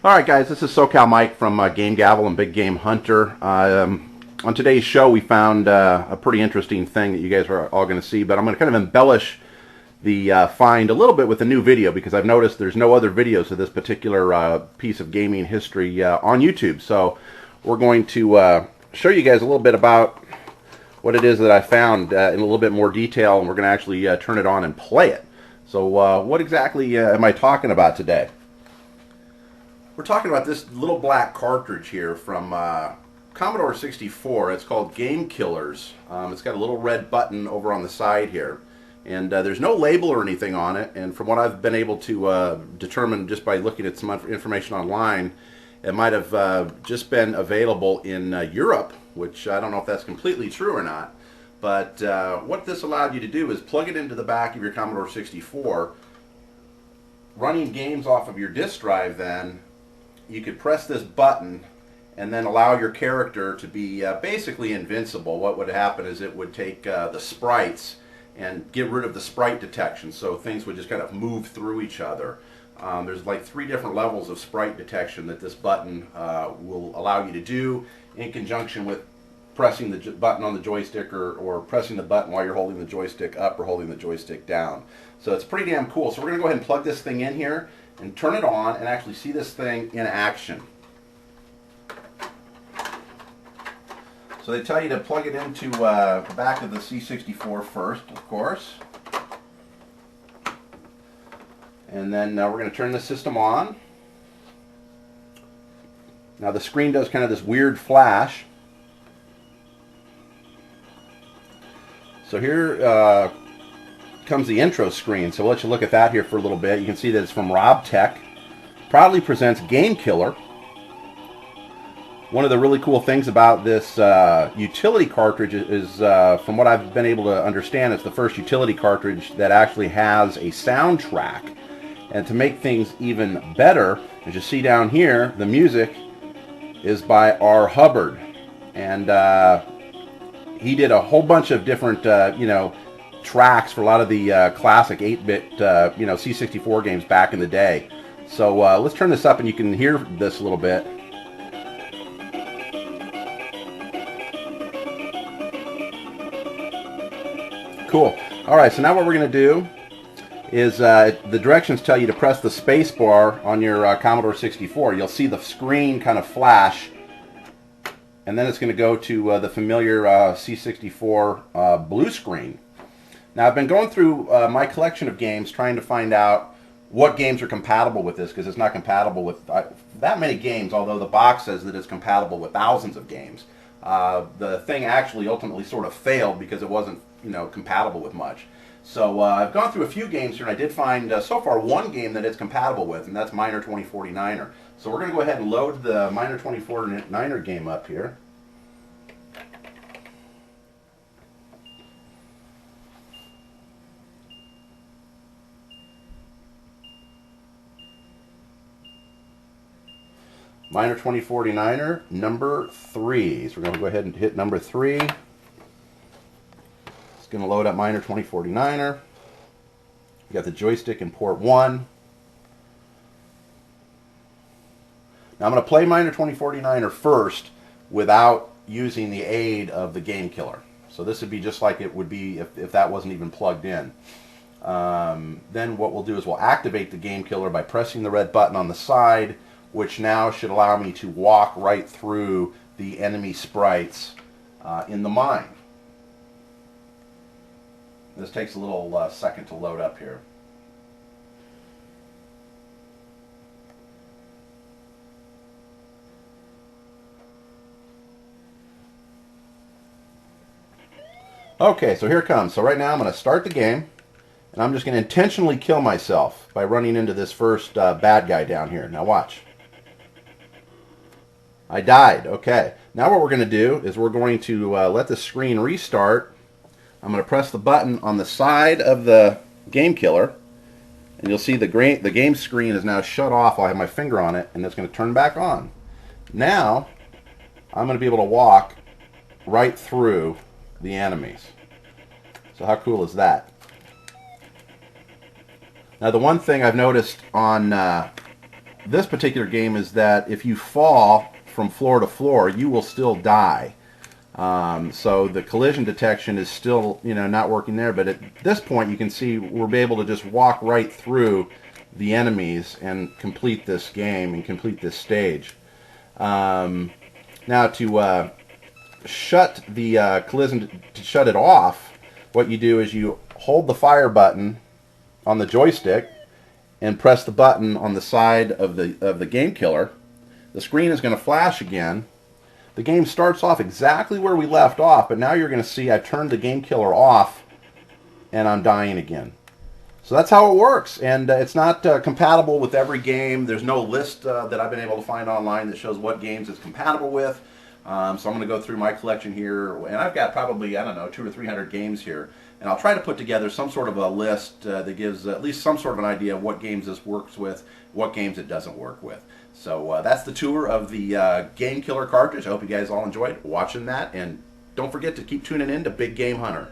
Alright guys, this is SoCal Mike from GameGavel and Big Game Hunter. On today's show we found a pretty interesting thing that you guys are all going to see, but I'm going to kind of embellish the find a little bit with a new video because I've noticed there's no other videos of this particular piece of gaming history on YouTube. So we're going to show you guys a little bit about what it is that I found in a little bit more detail, and we're going to actually turn it on and play it. So what exactly am I talking about today? We're talking about this little black cartridge here from Commodore 64. It's called Game Killers. It's got a little red button over on the side here. And there's no label or anything on it. And from what I've been able to determine just by looking at some information online, it might have just been available in Europe, which I don't know if that's completely true or not. But what this allowed you to do is plug it into the back of your Commodore 64, running games off of your disk drive. Then you could press this button and then allow your character to be basically invincible. What would happen is it would take the sprites and get rid of the sprite detection, so things would just kind of move through each other. There's like 3 different levels of sprite detection that this button will allow you to do in conjunction with pressing the button on the joystick or pressing the button while you're holding the joystick up or holding the joystick down. So it's pretty damn cool. So we're going to go ahead and plug this thing in here and turn it on and actually see this thing in action. So they tell you to plug it into the back of the C64 first, of course. And then we're going to turn the system on. Now the screen does kind of this weird flash. So here comes the intro screen. So we'll let you look at that here for a little bit. You can see that it's from Robtek. Proudly presents Game Killer. One of the really cool things about this utility cartridge is, from what I've been able to understand, it's the first utility cartridge that actually has a soundtrack. And to make things even better, as you see down here, the music is by R. Hubbard. And he did a whole bunch of different, tracks for a lot of the classic 8-bit, C64 games back in the day. So let's turn this up and you can hear this a little bit. Cool. Alright, so now what we're going to do is the directions tell you to press the space bar on your Commodore 64. You'll see the screen kind of flash, and then it's going to go to the familiar C64 blue screen. Now I've been going through my collection of games trying to find out what games are compatible with this, because it's not compatible with that many games, although the box says that it's compatible with thousands of games. The thing actually ultimately sort of failed because it wasn't compatible with much. So I've gone through a few games here, and I did find so far one game that it's compatible with, and that's Miner 2049er. So we're going to go ahead and load the Miner 2049er game up here. Miner 2049er number 3. So we're going to go ahead and hit number 3. Going to load up Miner 2049er. We got the joystick in port 1. Now I'm going to play Miner 2049er first without using the aid of the Game Killer. So this would be just like it would be if that wasn't even plugged in. Then what we'll do is we'll activate the Game Killer by pressing the red button on the side, which now should allow me to walk right through the enemy sprites in the mine. This takes a little second to load up here. Okay, so here it comes. So right now I'm going to start the game, and I'm just going to intentionally kill myself by running into this first bad guy down here. Now watch. I died. Okay. Now what we're going to do is we're going to let the screen restart. I'm going to press the button on the side of the Game Killer, and you'll see the game screen is now shut off. I'll have my finger on it, and it's going to turn back on. Now, I'm going to be able to walk right through the enemies. So how cool is that? Now the one thing I've noticed on this particular game is that if you fall from floor to floor, you will still die. So the collision detection is still, not working there. But at this point, you can see we'll be able to just walk right through the enemies and complete this game and complete this stage. Now to shut the collision, to shut it off, what you do is you hold the fire button on the joystick and press the button on the side of the game killer. The screen is going to flash again. The game starts off exactly where we left off, but now you're going to see I turned the game killer off and I'm dying again. So that's how it works, and it's not compatible with every game. There's no list that I've been able to find online that shows what games it's compatible with. So I'm going to go through my collection here, and I've got probably, I don't know, 200 or 300 games here. And I'll try to put together some sort of a list that gives at least some sort of an idea of what games this works with, what games it doesn't work with. So that's the tour of the Game Killer cartridge. I hope you guys all enjoyed watching that, and don't forget to keep tuning in to Big Game Hunter.